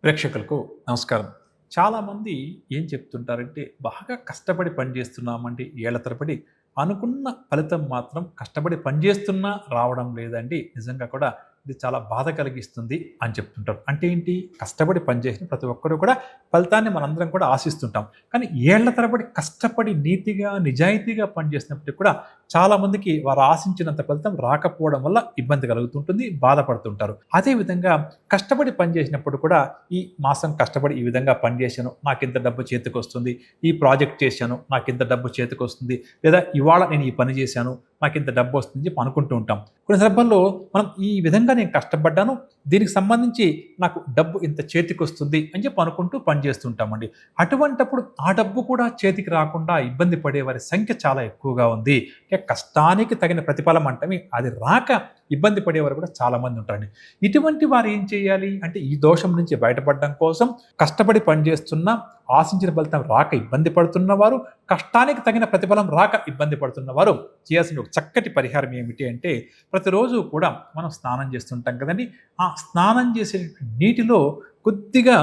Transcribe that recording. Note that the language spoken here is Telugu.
ప్రేక్షకులకు నమస్కారం. చాలామంది ఏం చెప్తుంటారంటే, బాగా కష్టపడి పని చేస్తున్నామండి ఏళ్ల తరబడి. అనుకున్న ఫలితం మాత్రం కష్టపడి పని చేస్తున్నా రావడం లేదండి. నిజంగా కూడా ఇది చాలా బాధ కలిగిస్తుంది అని చెప్తుంటారు. అంటే ఏంటి? కష్టపడి పని చేసిన ప్రతి ఒక్కరు కూడా ఫలితాన్ని మనందరం కూడా ఆశిస్తుంటాం. కానీ ఏళ్ల తరబడి కష్టపడి నీతిగా, నిజాయితీగా పనిచేసినప్పటికి కూడా చాలామందికి వారు ఆశించినంత ఫలితం రాకపోవడం వల్ల ఇబ్బంది కలుగుతుంటుంది, బాధపడుతుంటారు. అదేవిధంగా కష్టపడి పని చేసినప్పుడు కూడా ఈ మాసం కష్టపడి ఈ విధంగా పని చేశాను, నాకింత డబ్బు చేతికొస్తుంది. ఈ ప్రాజెక్ట్ చేశాను, నాకింత డబ్బు చేతికొస్తుంది. లేదా ఇవాళ నేను ఈ పని చేశాను, నాకింత డబ్బొస్తుందని చెప్పి అనుకుంటూ ఉంటాం. కొన్ని సందర్భాల్లో మనం ఈ విధంగా నేను కష్టపడ్డాను, దీనికి సంబంధించి నాకు డబ్బు ఇంత చేతికొస్తుంది అని చెప్పి అనుకుంటూ పని చేస్తుంటామండి. అటువంటప్పుడు ఆ డబ్బు కూడా చేతికి రాకుండా ఇబ్బంది పడే వారి సంఖ్య చాలా ఎక్కువగా ఉంది. అంటే కష్టానికి తగిన ప్రతిఫలం అంటమే అది రాక ఇబ్బంది పడేవారు కూడా చాలామంది ఉంటారండి. ఇటువంటి వారు ఏం చేయాలి అంటే, ఈ దోషం నుంచి బయటపడడం కోసం కష్టపడి పనిచేస్తున్న ఆశించిన ఫలితం రాక ఇబ్బంది పడుతున్నవారు, కష్టానికి తగిన ప్రతిఫలం రాక ఇబ్బంది పడుతున్నవారు చేయాల్సిన ఒక చక్కటి పరిహారం ఏమిటి అంటే, ప్రతిరోజు కూడా మనం స్నానం చేస్తుంటాం కదండి. ఆ స్నానం చేసే నీటిలో కొద్దిగా